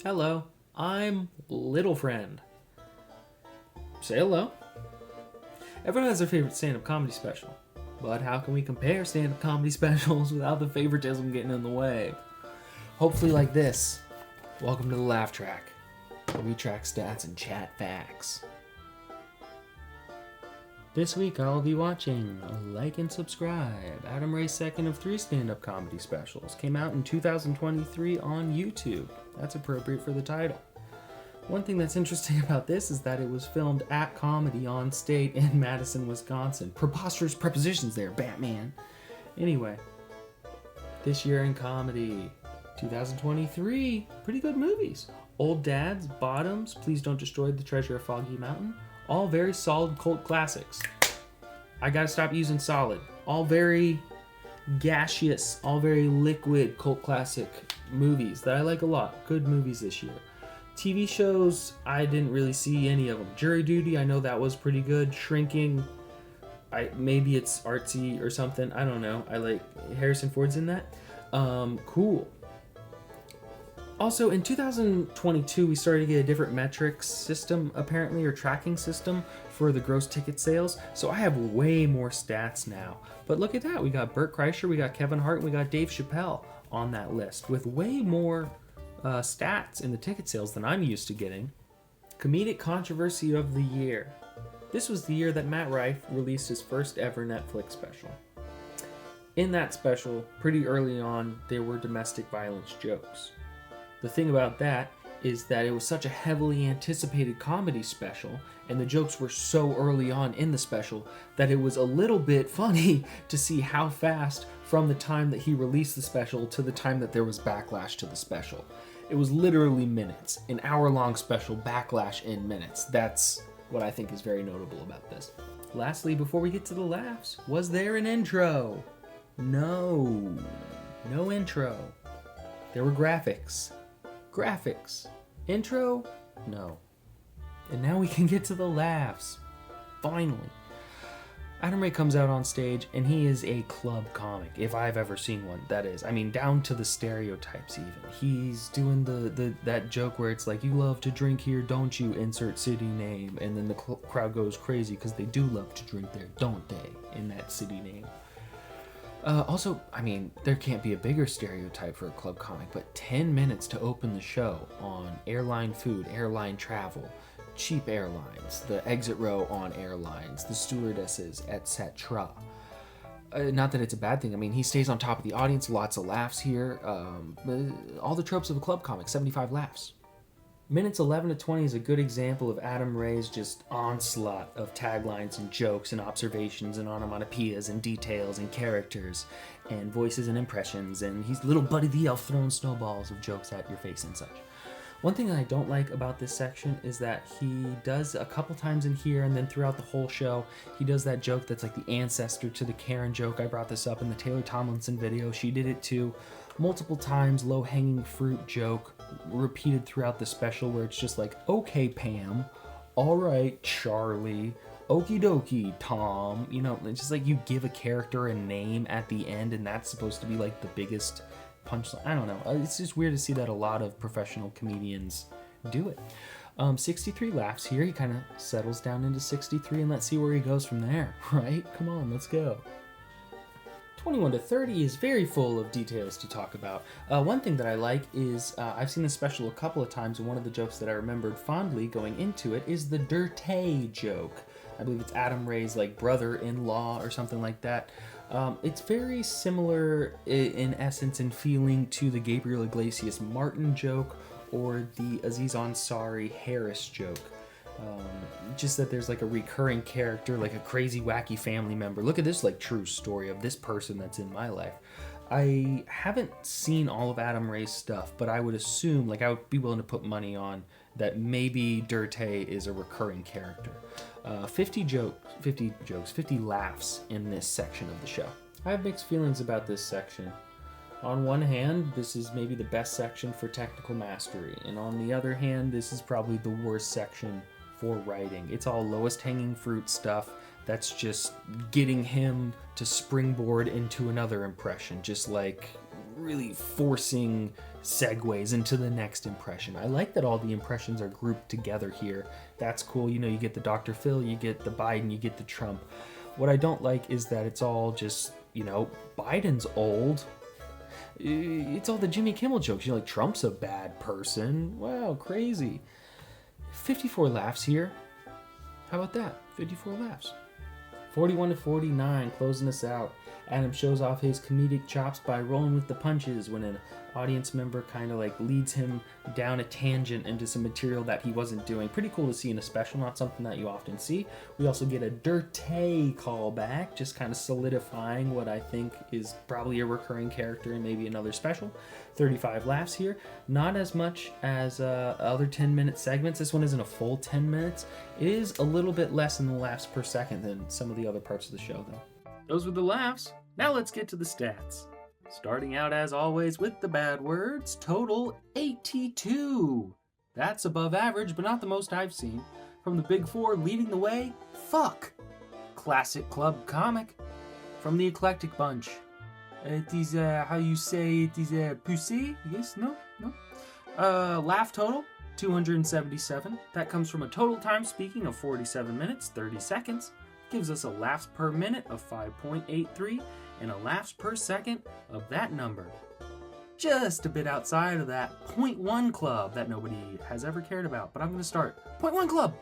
Hello, I'm Little Friend. Say hello. Everyone has their favorite stand-up comedy special, but how can we compare stand-up comedy specials without the favoritism getting in the way? Hopefully like this. Welcome to the Laugh Track, where we track stats and chat facts. This week I'll be watching Like and Subscribe, Adam Ray's second of 3 stand-up comedy specials. Came out in 2023 on YouTube. That's appropriate for the title. One thing that's interesting about this is that it was filmed at Comedy on State in Madison, Wisconsin. Preposterous prepositions there, Batman. Anyway, this year in comedy, 2023, pretty good movies. Old Dads, Bottoms, Please Don't Destroy the Treasure of Foggy Mountain, all very solid cult classics. I gotta stop using solid. All very gaseous, all very liquid cult classic movies that I like a lot. Good movies this year. TV shows, I didn't really see any of them. Jury Duty, I know that was pretty good. Shrinking, maybe it's artsy or something. I don't know. I like Harrison Ford's in that. Cool. Also, in 2022, we started to get a different metrics system, apparently, or tracking system for the gross ticket sales. So I have way more stats now. But look at that. We got Bert Kreischer, we got Kevin Hart, and we got Dave Chappelle on that list with way more stats in the ticket sales than I'm used to getting. Comedic Controversy of the Year. This was the year that Matt Rife released his first ever Netflix special. In that special, pretty early on, there were domestic violence jokes. The thing about that is that it was such a heavily anticipated comedy special, and the jokes were so early on in the special that it was a little bit funny to see how fast from the time that he released the special to the time that there was backlash to the special. It was literally minutes. An hour-long special, backlash in minutes. That's what I think is very notable about this. Lastly, before we get to the laughs, was there an intro? No intro. There were graphics. Intro? No. And now we can get to the laughs. Finally. Adam Ray comes out on stage, and he is a club comic, if I've ever seen one, that is. I mean, down to the stereotypes even. He's doing that joke where it's like, you love to drink here, don't you? Insert city name. And then the crowd goes crazy because they do love to drink there, don't they? In that city name. Also, I mean, there can't be a bigger stereotype for a club comic, but 10 minutes to open the show on airline food, airline travel, cheap airlines, the exit row on airlines, the stewardesses, etc. Not that it's a bad thing. I mean, he stays on top of the audience, lots of laughs here. All the tropes of a club comic, 75 laughs. Minutes 11 to 20 is a good example of Adam Ray's just onslaught of taglines and jokes and observations and onomatopoeias and details and characters and voices and impressions, and he's little Buddy the Elf throwing snowballs of jokes at your face and such. One thing that I don't like about this section is that he does a couple times in here and then throughout the whole show, he does that joke that's like the ancestor to the Karen joke. I brought this up in the Taylor Tomlinson video. She did it too. Multiple times, low-hanging fruit joke repeated throughout the special where it's just like, okay, Pam, all right, Charlie, okie dokie, Tom. You know, it's just like you give a character a name at the end, and that's supposed to be like the biggest punchline. I don't know. It's just weird to see that a lot of professional comedians do it. 63 laughs here. He kind of settles down into 63, and let's see where he goes from there, right? Come on, let's go. 21 to 30 is very full of details to talk about. One thing that I like is, I've seen this special a couple of times, and one of the jokes that I remembered fondly going into it is the Dirtay joke. I believe it's Adam Ray's like brother-in-law or something like that. It's very similar in essence and feeling to the Gabriel Iglesias Martin joke or the Aziz Ansari Harris joke. Just that there's like a recurring character, like a crazy wacky family member. Look at this like true story of this person that's in my life. I haven't seen all of Adam Ray's stuff, but I would assume, like I would be willing to put money on that maybe Dirtay is a recurring character. 50 laughs in this section of the show. I have mixed feelings about this section. On one hand, this is maybe the best section for technical mastery, and on the other hand, this is probably the worst section for writing. It's all lowest hanging fruit stuff that's just getting him to springboard into another impression, just like really forcing segues into the next impression. I like that all the impressions are grouped together here. That's cool. You know, you get the Dr. Phil, you get the Biden, you get the Trump. What I don't like is that it's all just, you know, Biden's old. It's all the Jimmy Kimmel jokes. You're like, Trump's a bad person. Wow, crazy. 54 laughs here. How about that? 54 laughs. 41-49, closing us out. Adam shows off his comedic chops by rolling with the punches when an audience member kind of like leads him down a tangent into some material that he wasn't doing. Pretty cool to see in a special, not something that you often see. We also get a dirty callback, just kind of solidifying what I think is probably a recurring character in maybe another special. 35 laughs here. Not as much as other 10-minute segments. This one isn't a full 10 minutes. It is a little bit less in the laughs per second than some of the other parts of the show, though. Those were the laughs. Now let's get to the stats. Starting out as always with the bad words, total 82. That's above average, but not the most I've seen. From the big four, leading the way, fuck. Classic club comic. From the eclectic bunch, it is, how you say, it is pussy? Yes, no. Laugh total, 277. That comes from a total time speaking of 47 minutes, 30 seconds. Gives us a laughs per minute of 5.83 and a laughs per second of that number. Just a bit outside of that 0.1 club that nobody has ever cared about, but I'm going to start. 0.1 club!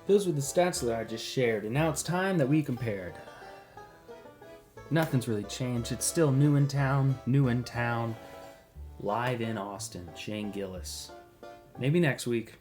Those were the stats that I just shared, and now it's time that we compared. Nothing's really changed. It's still new in town, live in Austin. Shane Gillis. Maybe next week.